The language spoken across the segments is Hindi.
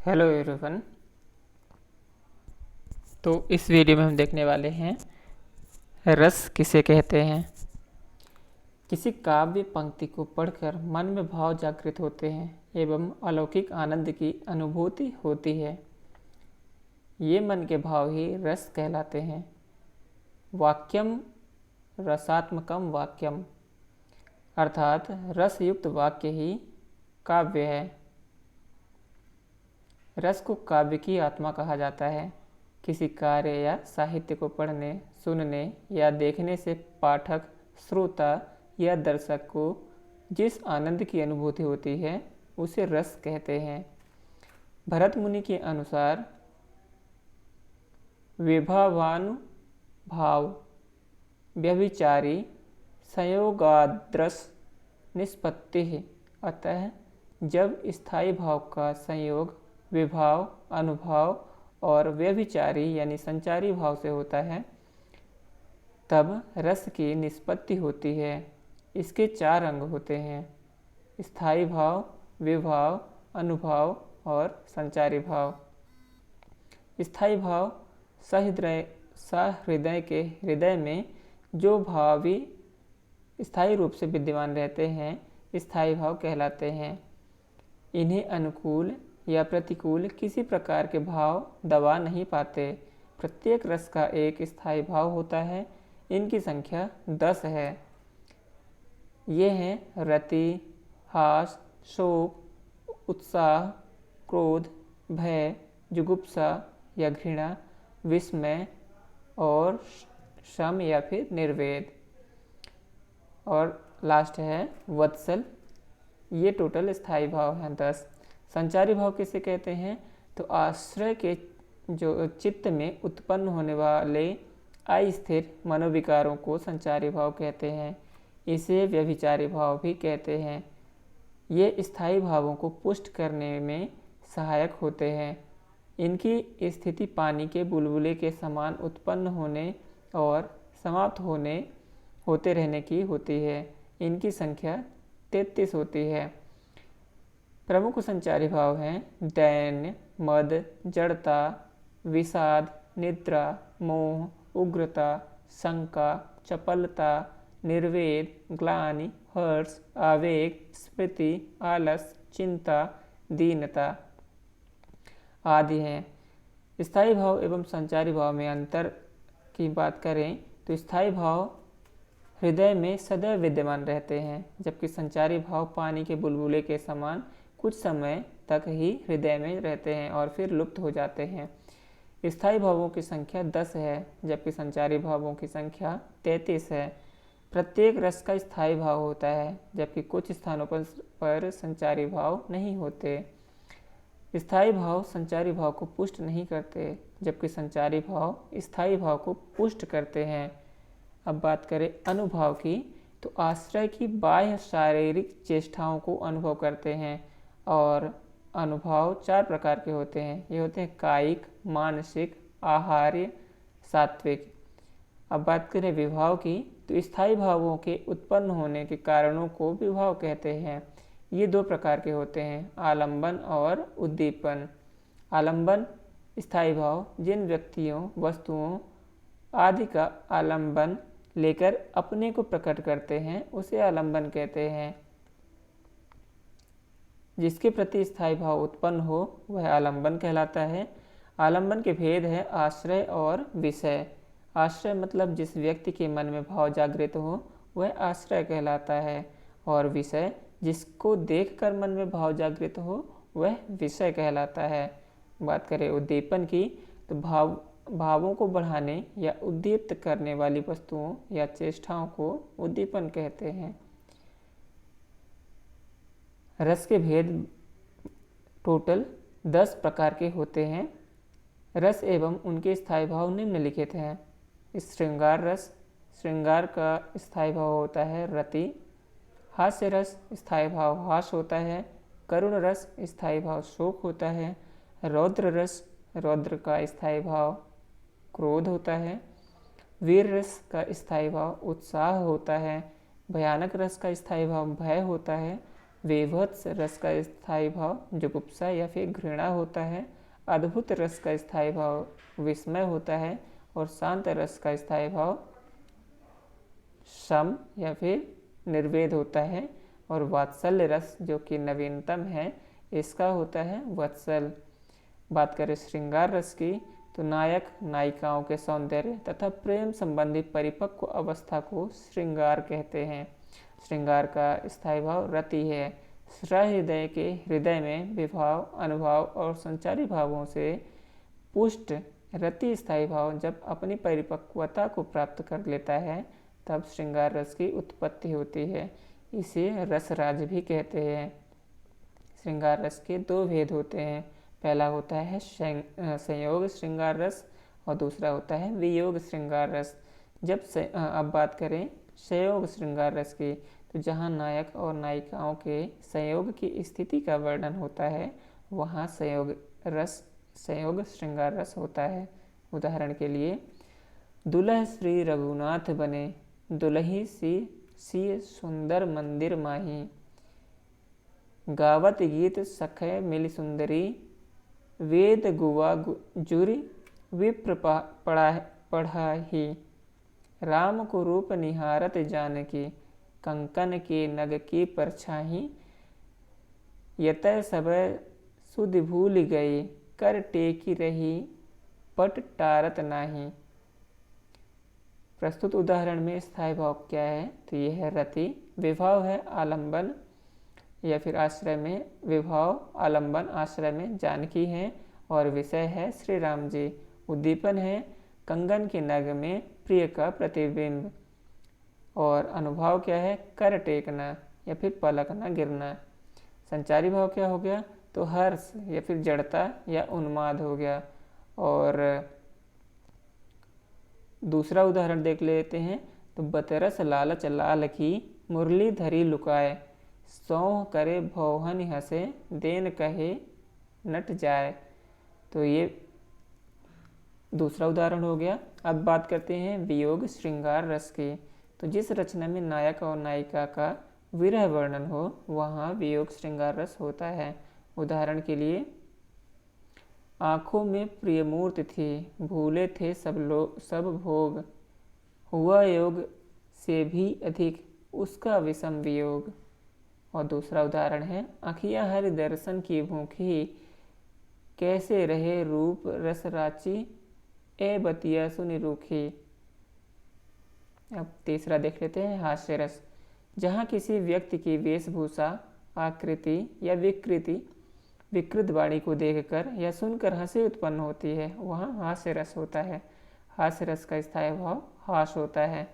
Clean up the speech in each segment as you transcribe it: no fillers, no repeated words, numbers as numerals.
Hello everyone. तो इस वीडियो में हम देखने वाले हैं रस किसे कहते हैं। किसी काव्य पंक्ति को पढ़कर मन में भाव जागृत होते हैं एवं अलौकिक आनंद की अनुभूति होती है। ये मन के भाव ही रस कहलाते हैं। वाक्यम रसात्मकम वाक्यम, अर्थात रस युक्त वाक्य ही काव्य है। रस को काव्य की आत्मा कहा जाता है। किसी कार्य या साहित्य को पढ़ने, सुनने या देखने से पाठक, श्रोता या दर्शक को जिस आनंद की अनुभूति होती है उसे रस कहते हैं। भरत मुनि के अनुसार विभावानुभाव व्यभिचारी संयोगाद्रस निष्पत्ति है। अतः जब स्थायी भाव का संयोग विभाव, अनुभाव और व्यभिचारी यानी संचारी भाव से होता है तब रस की निष्पत्ति होती है। इसके 4 अंग होते हैं: स्थायी भाव, विभाव, अनुभाव और संचारी भाव। स्थायी भाव सहृदय के हृदय में जो भाव भी स्थायी रूप से विद्यमान रहते हैं स्थायी भाव कहलाते हैं। इन्हें अनुकूल या प्रतिकूल किसी प्रकार के भाव दबा नहीं पाते। प्रत्येक रस का एक स्थायी भाव होता है। इनकी संख्या 10 है। ये हैं रति, हास, शोक, उत्साह, क्रोध, भय, जुगुप्सा या घृणा, विस्मय और शम या फिर निर्वेद। और लास्ट है वत्सल। ये टोटल स्थायी भाव हैं 10। संचारी भाव किसे कहते हैं? तो आश्रय के जो चित्त में उत्पन्न होने वाले अस्थिर मनोविकारों को संचारी भाव कहते हैं। इसे व्यभिचारी भाव भी कहते हैं। ये स्थायी भावों को पुष्ट करने में सहायक होते हैं। इनकी स्थिति पानी के बुलबुले के समान उत्पन्न होने और समाप्त होते रहने की होती है। इनकी संख्या 33 होती है। प्रमुख संचारी भाव हैं दैन्य, मद, जड़ता, विषाद, निद्रा, मोह, उग्रता, शंका, चपलता, निर्वेद, ग्लानि, हर्ष, आवेग, स्मृति, आलस, चिंता, दीनता आदि हैं। स्थायी भाव एवं संचारी भाव में अंतर की बात करें तो स्थायी भाव हृदय में सदैव विद्यमान रहते हैं, जबकि संचारी भाव पानी के बुलबुले के समान कुछ समय तक ही हृदय में रहते हैं और फिर लुप्त हो जाते हैं। स्थायी भावों की संख्या 10 है, जबकि संचारी भावों की संख्या 33 है। प्रत्येक रस का स्थायी भाव होता है, जबकि कुछ स्थानों पर संचारी भाव नहीं होते। स्थायी भाव संचारी भाव को पुष्ट नहीं करते, जबकि संचारी भाव स्थायी भाव को पुष्ट करते हैं। अब बात करें अनुभाव की, तो आश्रय की बाह्य शारीरिक चेष्टाओं को अनुभव करते हैं। और अनुभाव 4 प्रकार के होते हैं। ये होते हैं कायिक, मानसिक, आहार्य, सात्विक। अब बात करें विभाव की, तो स्थायी भावों के उत्पन्न होने के कारणों को विभाव कहते हैं। ये 2 प्रकार के होते हैं: आलंबन और उद्दीपन। आलंबन स्थायी भाव जिन व्यक्तियों, वस्तुओं आदि का आलंबन लेकर अपने को प्रकट करते हैं उसे आलंबन कहते हैं। जिसके प्रति स्थायी भाव उत्पन्न हो वह आलंबन कहलाता है। आलंबन के भेद है आश्रय और विषय। आश्रय मतलब जिस व्यक्ति के मन में भाव जागृत हो वह आश्रय कहलाता है, और विषय जिसको देखकर मन में भाव जागृत हो वह विषय कहलाता है। बात करें उद्दीपन की, तो भावों को बढ़ाने या उद्दीप्त करने वाली वस्तुओं या चेष्टाओं को उद्दीपन कहते हैं। रस के भेद टोटल 10 प्रकार के होते हैं। रस एवं उनके स्थायी भाव निम्नलिखित हैं: श्रृंगार रस, श्रृंगार का स्थायी भाव होता है रति। हास्य रस, स्थायी भाव हास होता है। करुण रस, स्थायी भाव शोक होता है। रौद्र रस, रौद्र का स्थायी भाव क्रोध होता है। वीर रस का स्थायी भाव उत्साह होता है। भयानक रस का स्थायी भाव भय होता है। विभत्स रस का स्थायी भाव जुगुप्सा या फिर घृणा होता है। अद्भुत रस का स्थायी भाव विस्मय होता है। और शांत रस का स्थायी भाव शम या फिर निर्वेद होता है। और वात्सल्य रस जो कि नवीनतम है, इसका होता है वत्सल। बात करें श्रृंगार रस की, तो नायक नायिकाओं के सौंदर्य तथा प्रेम संबंधी परिपक्व अवस्था को श्रृंगार कहते हैं। श्रृंगार का स्थायी भाव रति है। सहृदय के हृदय में विभाव, अनुभाव और संचारी भावों से पुष्ट रति स्थायी भाव जब अपनी परिपक्वता को प्राप्त कर लेता है, तब श्रृंगार रस की उत्पत्ति होती है। इसे रसराज भी कहते हैं। श्रृंगार रस के दो भेद होते हैं। पहला होता है संयोग श्रृंगार रस और दूसरा होता है वियोग श्रृंगार रस। अब बात करें संयोग श्रृंगार रस की, तो जहाँ नायक और नायिकाओं के संयोग की स्थिति का वर्णन होता है, वहाँ संयोग श्रृंगार रस होता है। उदाहरण के लिए, दुल्ह श्री रघुनाथ बने, दुल्ही सी सुंदर मंदिर माही, गावत गीत सखय मिल सुंदरी, वेद गुवा जुरी विप्र पढ़ाही, राम को रूप निहारत जानकी, कंकन के नग की परछाही, यतः सब सुध भूल गई, कर टेकी रही पट टारत नाही। प्रस्तुत उदाहरण में स्थायी भाव क्या है, तो यह है रति। विभाव है आलंबन या फिर आश्रय में, विभाव आलंबन आश्रय में जानकी है। और विषय है श्री राम जी। उद्दीपन है कंगन के नग में प्रिय का प्रतिबिंब। और अनुभाव क्या है, कर टेकना या फिर पलकना गिरना। संचारी भाव क्या हो गया, तो हर्ष या फिर जड़ता या उन्माद हो गया। और दूसरा उदाहरण देख लेते हैं, तो बतरस लालच लाल की, मुरली धरी लुकाए, सौह करे भौहन हंसे, देन कहे नट जाए। तो ये दूसरा उदाहरण हो गया। अब बात करते हैं वियोग श्रृंगार रस की। तो जिस रचना में नायक और नायिका का विरह वर्णन हो, वहाँ वियोग श्रृंगार रस होता है। उदाहरण के लिए, आँखों में प्रियमूर्ति थी, भूले थे सब भोग, हुआ योग से भी अधिक उसका विषम वियोग। और दूसरा उदाहरण है, आँखियाँ हरि दर्शन की भूखी, कैसे रहे रूप रस राची, ए बतिया सुनि रूखी। अब तीसरा देख लेते हैं हास्य रस। जहाँ किसी व्यक्ति की वेशभूषा, आकृति या विकृत वाणी को देखकर या सुनकर हंसी उत्पन्न होती है, वहाँ हास्य रस होता है। हास्य रस का स्थायी भाव हास होता है।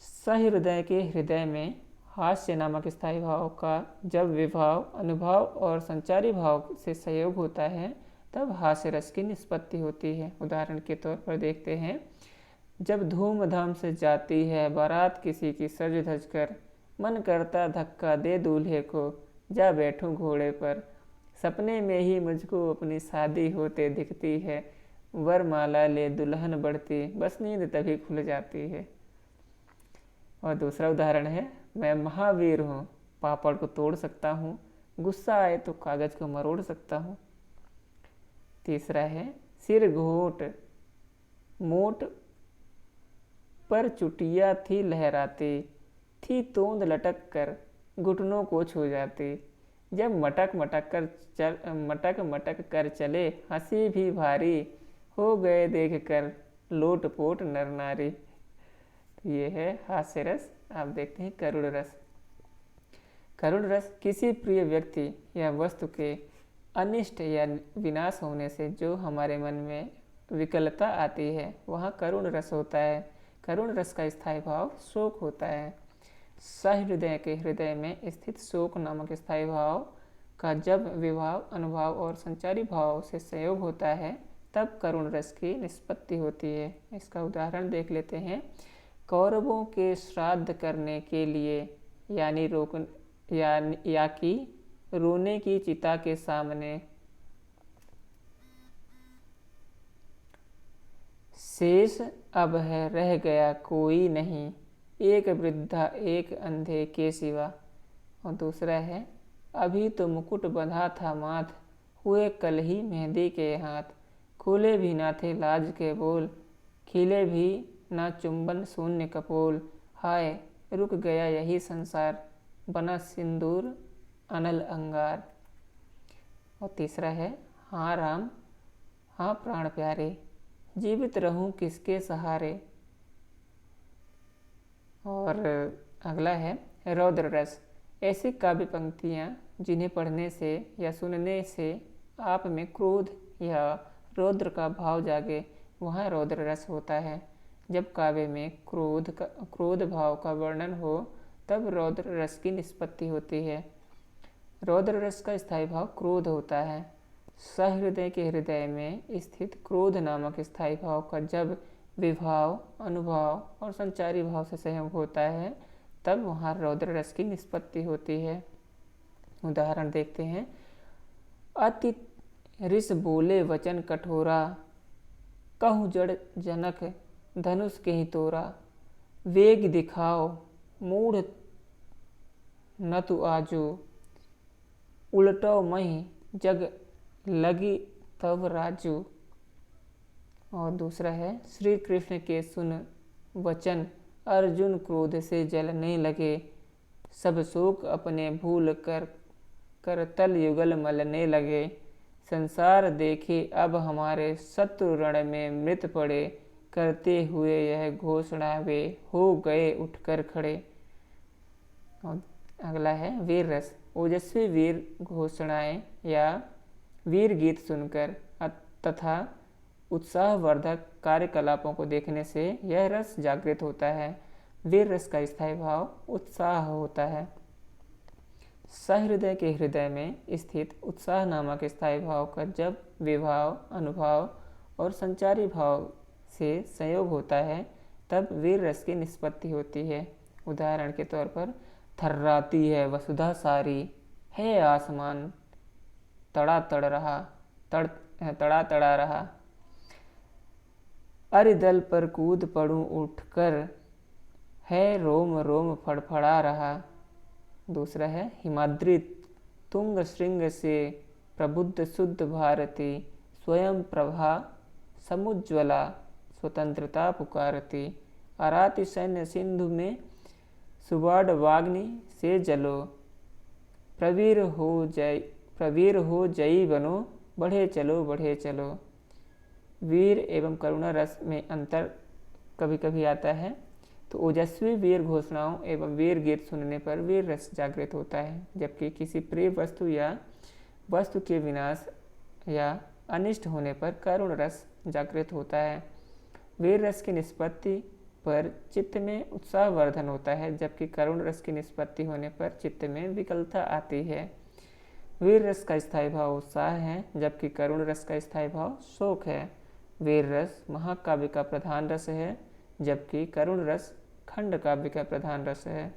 सहृदय के हृदय में हास्य नामक स्थायी भाव का जब विभाव, अनुभाव और संचारी भाव से संयोग होता है, तब हास्य रस की निष्पत्ति होती है। उदाहरण के तौर पर देखते हैं, जब धूमधाम से जाती है बारात किसी की सज धज कर, मन करता धक्का दे दूल्हे को, जा बैठूं घोड़े पर, सपने में ही मुझको अपनी शादी होते दिखती है, वरमाला ले दुल्हन बढ़ती, बस नींद तभी खुल जाती है। और दूसरा उदाहरण है, मैं महावीर हूँ, पापड़ को तोड़ सकता हूँ, गुस्सा आए तो कागज को मरोड़ सकता हूँ। तीसरा है, सिर घोट मोट पर चुटिया थी लहराती, थी तोंद लटक कर घुटनों को छू जाती, जब मटक मटक कर चले, हंसी भी भारी हो गए देख कर लोटपोट नर नारी। तो ये है हास्य रस। आप देखते हैं करुण रस। करुण रस किसी प्रिय व्यक्ति या वस्तु के अनिष्ट या विनाश होने से जो हमारे मन में विकलता आती है, वहाँ करुण रस होता है। करुण रस का स्थायी भाव शोक होता है। सहृदय के हृदय में स्थित शोक नामक स्थायी भाव का जब विभाव, अनुभाव और संचारी भाव से संयोग होता है, तब करुण रस की निष्पत्ति होती है। इसका उदाहरण देख लेते हैं। कौरवों के श्राद्ध करने के लिए या कि रोने की चिता के सामने, शेष अब है रह गया कोई नहीं, एक वृद्धा एक अंधे के सिवा, और दूसरा है अभी तो मुकुट बंधा था माथ, हुए कल ही मेहंदी के हाथ, खुले भी ना थे लाज के बोल, खिले भी ना चुंबन शून्य कपोल, हाय रुक गया यही संसार, बना सिंदूर अनल अंगार। और तीसरा है हाँ राम हाँ प्राण प्यारे, जीवित रहूं किसके सहारे। और अगला है रौद्र रस, ऐसी काव्य पंक्तियाँ जिन्हें पढ़ने से या सुनने से आप में क्रोध या रौद्र का भाव जागे, वहाँ रौद्र रस होता है। जब काव्य में क्रोध भाव का वर्णन हो तब रौद्र रस की निष्पत्ति होती है। रौद्र रस का स्थायी भाव क्रोध होता है। सहृदय के हृदय में स्थित क्रोध नामक स्थायी भाव का जब विभाव, अनुभाव और संचारी भाव से संयोग होता है तब वहाँ रौद्र रस की निष्पत्ति होती है। उदाहरण देखते हैं। अति रिस बोले वचन कठोरा, कहूँ जड़ जनक धनुष के ही तोरा, वेग दिखाओ मूढ़ न तु आजो, उलटो मही जग लगी तब राजू। और दूसरा है श्री कृष्ण के सुन वचन, अर्जुन क्रोध से जलने लगे, सब शोक अपने भूल कर तल युगल मलने लगे, संसार देखे अब हमारे शत्रु रण में मृत पड़े, करते हुए यह घोषणा वे हो गए उठकर खड़े। और अगला है वीर रस, ओजस्वी वीर घोषणाएं या वीर गीत सुनकर तथा उत्साहवर्धक कार्यकलापों को देखने से यह रस जागृत होता है। वीर रस का स्थायी भाव उत्साह होता है। सहृदय के हृदय में स्थित उत्साह नामक स्थायी भाव का जब विभाव, अनुभाव और संचारी भाव से संयोग होता है तब वीर रस की निष्पत्ति होती है। उदाहरण के तौर पर थर्राती है वसुधा सारी, है आसमान तड़ा तड़ा रहा, अरिदल पर कूद पड़ूं उठकर, है रोम रोम फड़फड़ा रहा। दूसरा है हिमाद्री तुंग श्रृंग से प्रबुद्ध शुद्ध भारती, स्वयं प्रभा समुज्ज्वला स्वतंत्रता पुकारती, अराति सैन्य सिंधु में सुबाड वाग्नि से जलो, प्रवीर हो जयी बनो, बढ़े चलो। वीर एवं करुणा रस में अंतर कभी कभी आता है। तो ओजस्वी वीर घोषणाओं एवं वीर गीत सुनने पर वीर रस जागृत होता है, जबकि किसी प्रिय वस्तु या वस्तु के विनाश या अनिष्ट होने पर करुण रस जागृत होता है। वीर रस की निष्पत्ति पर चित्त में उत्साहवर्धन होता है, जबकि करुण रस की निष्पत्ति होने पर चित्त में विकलता आती है। वीर रस का स्थायी भाव उत्साह है, जबकि करुण रस का स्थायी भाव शोक है। वीर रस महाकाव्य का प्रधान रस है, जबकि करुण रस खंड काव्य का प्रधान रस है।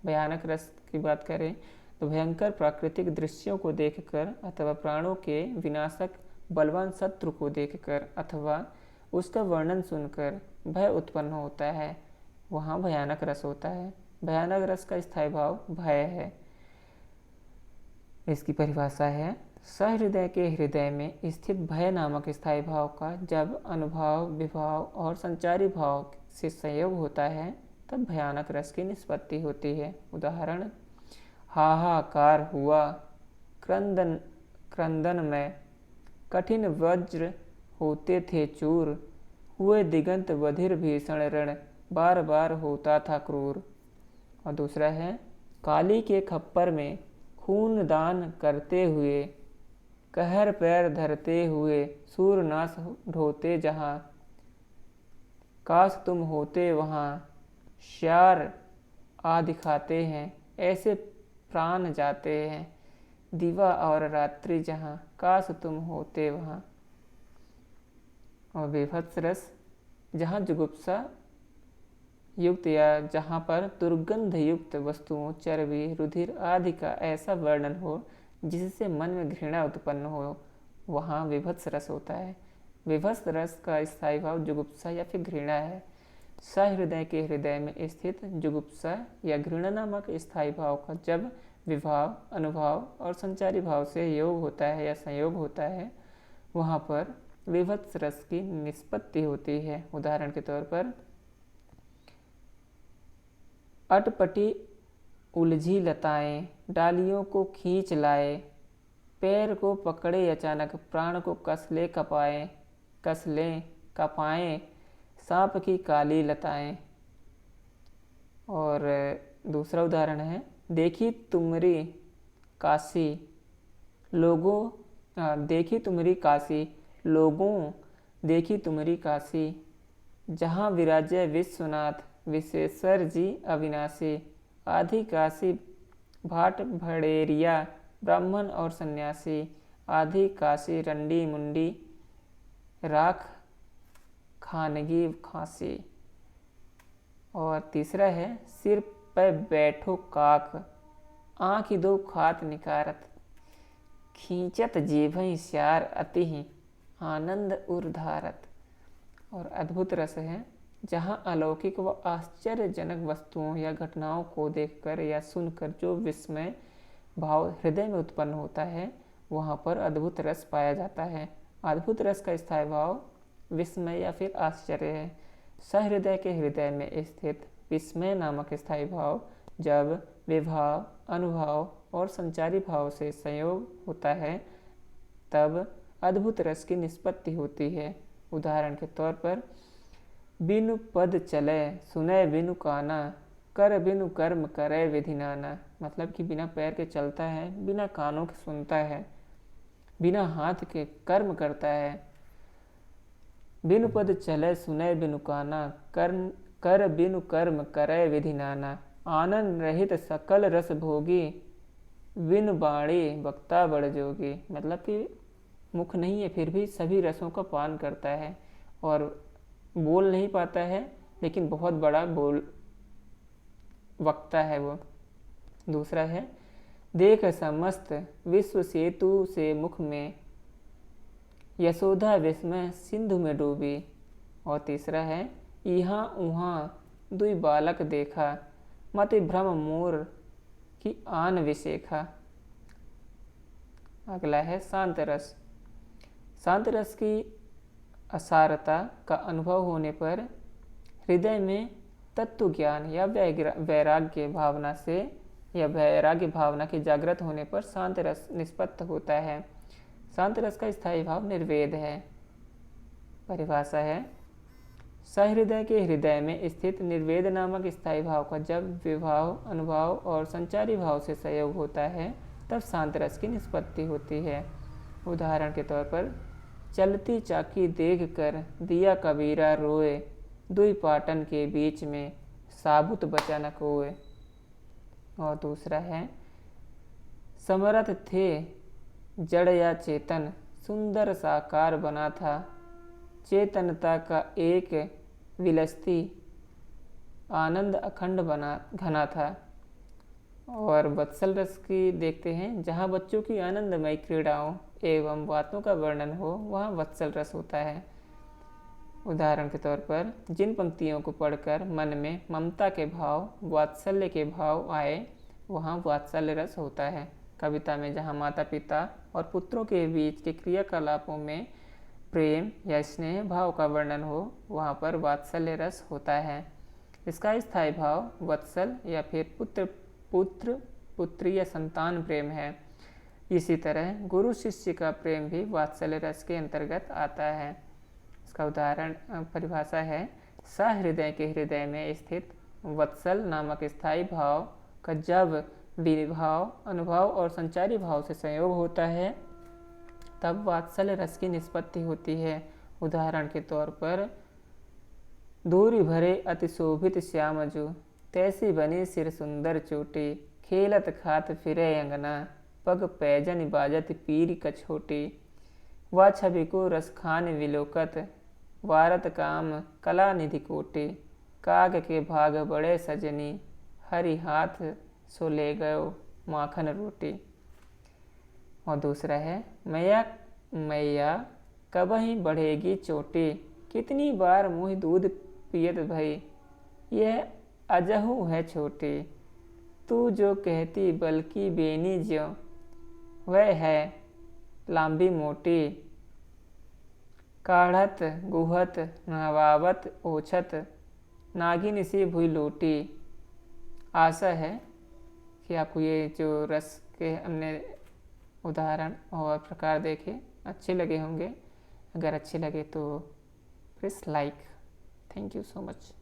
भयानक रस की बात करें तो भयंकर प्राकृतिक दृश्यों को देखकर अथवा प्राणों के विनाशक बलवान शत्रु को देखकर अथवा उसका वर्णन सुनकर भय उत्पन्न होता है, वहाँ भयानक रस होता है। भयानक रस का स्थायी भाव भय है। इसकी परिभाषा है सहृदय के हृदय में स्थित भय नामक स्थायी भाव का जब अनुभाव, विभाव और संचारी भाव से संयोग होता है तब भयानक रस की निष्पत्ति होती है। उदाहरण हाहाकार हुआ क्रंदन में, कठिन वज्र होते थे चूर, हुए दिगंत बधिर भीषण रण, बार बार होता था क्रूर। और दूसरा है काली के खप्पर में खून दान करते हुए, कहर पैर धरते हुए सूरनाश ढोते जहाँ, काश तुम होते वहाँ, श्यार आ दिखाते हैं ऐसे प्राण जाते हैं, दिवा और रात्रि जहाँ, काश तुम होते वहाँ। और विभत्स रस जहाँ जुगुप्सा युक्त या जहाँ पर दुर्गंध युक्त वस्तुओं, चर्बी, रुधिर आदि का ऐसा वर्णन हो जिससे मन में घृणा उत्पन्न हो, वहाँ विभत्स रस होता है। विभत्स रस का स्थायी भाव जुगुप्सा या फिर घृणा है। सहृदय के हृदय में स्थित जुगुप्सा या घृणा नामक स्थायी भाव का जब विभाव, अनुभाव और संचारी भाव से योग होता है या संयोग होता है, वहाँ पर विभत्स रस की निष्पत्ति होती है। उदाहरण के तौर पर अटपटी उलझी लताएं डालियों को खींच लाए, पैर को पकड़े अचानक प्राण को कस ले कपाएं सांप की काली लताएं। और दूसरा उदाहरण है, देखी तुमरी काशी लोगों देखी तुमरी काशी, जहाँ विराजय विश्वनाथ विश्वेश्वर जी अविनाशी, आधी काशी भाट भड़ेरिया ब्राह्मण और सन्यासी, आधी काशी रंडी मुंडी राख खानगी खांसी। और तीसरा है, सिर पे बैठो काक, आँख दो खात निकारत, खींचत जीभई श्यार अति आनंद उर्धारत। और अद्भुत रस है, जहाँ अलौकिक व आश्चर्यजनक वस्तुओं या घटनाओं को देखकर या सुनकर जो विस्मय भाव हृदय में उत्पन्न होता है, वहाँ पर अद्भुत रस पाया जाता है। अद्भुत रस का स्थायी भाव विस्मय या फिर आश्चर्य है। सहृदय के हृदय में स्थित विस्मय नामक स्थायी भाव जब विभाव, अनुभाव और संचारी भाव से संयोग होता है, तब अद्भुत रस की निष्पत्ति होती है। उदाहरण के तौर पर बिनु पद चले सुने बिनु काना, कर बिनु कर्म करे विधि नाना। मतलब कि बिना पैर के चलता है, बिना कानों के सुनता है, बिना हाथ के कर्म करता है। बिनु पद चले सुने बिनु काना, कर बिनु कर्म करे विधि नाना, आनंद रहित सकल रस भोगी, बिनु बाणी वक्ता बड़ जोगी। मतलब कि मुख नहीं है फिर भी सभी रसों का पान करता है और बोल नहीं पाता है, लेकिन बहुत बड़ा बोल वक्ता है वो। दूसरा है, देख समस्त विश्व सेतु से मुख में, यशोदा विस्मय सिंधु में डूबी। और तीसरा है, यहाँ उहाँ दुई बालक देखा, मति भ्रम मोर की आन विशेखा। अगला है शांत रस। शांत रस की असारता का अनुभव होने पर हृदय में तत्व ज्ञान या वैराग्य भावना के जागृत होने पर शांत रस निष्पत्त होता है। शांत रस का स्थायी भाव निर्वेद है। परिभाषा है, सहृदय के हृदय में स्थित निर्वेद नामक स्थायी भाव का जब विभाव, अनुभाव और संचारी भाव से संयोग होता है, तब शांत रस की निष्पत्ति होती है। उदाहरण के तौर पर चलती चाकी देख कर दिया कबीरा रोए, दुई पाटन के बीच में साबुत बचा न कोए। और दूसरा है, समरथ थे जड़ या चेतन, सुंदर साकार बना था, चेतनता का एक विलसती आनंद अखंड घना था। और वत्सल रस की देखते हैं, जहाँ बच्चों की आनंदमय क्रीड़ाओं एवं बातों का वर्णन हो, वहाँ वत्सल रस होता है। उदाहरण के तौर पर जिन पंक्तियों को पढ़कर मन में ममता के भाव, वात्सल्य के भाव आए, वहाँ वात्सल्य रस होता है। कविता में जहाँ माता पिता और पुत्रों के बीच के क्रियाकलापों में प्रेम या स्नेह भाव का वर्णन हो, वहाँ पर वात्सल्य रस होता है। इसका स्थायी भाव वत्सल या फिर पुत्र पुत्री या संतान प्रेम है। इसी तरह गुरु शिष्य का प्रेम भी वात्सल्य रस के अंतर्गत आता है। इसका उदाहरण परिभाषा है, सहृदय के हृदय में स्थित वत्सल नामक स्थायी भाव का जब विभाव, अनुभाव और संचारी भाव से संयोग होता है, तब वात्सल्य रस की निष्पत्ति होती है। उदाहरण के तौर पर दूरी भरे अतिशोभित श्यामजू, तैसी बनी सिर सुंदर चोटी, खेलत खात फिरे अंगना, पग पैजन बाजत पीर कछोटी, वा छवि को रसखान विलोकत, वारत काम कला निधि कोटि, काग के भाग बड़े सजनी, हरि हाथ सो ले गयो माखन रोटी। और दूसरा है, मैया कबही बढ़ेगी चोटी, कितनी बार मुँह दूध पियत भई, यह अजहू है छोटी, तू जो कहती बल्कि बेनी ज्यों, वह है लांबी मोटी। काढ़त गुहत नवावत ओछत, नागिन सी भुई लोटी। आशा है कि आपको ये जो रस के हमने उदाहरण और प्रकार देखे अच्छे लगे होंगे। अगर अच्छे लगे तो please like. Thank you so much.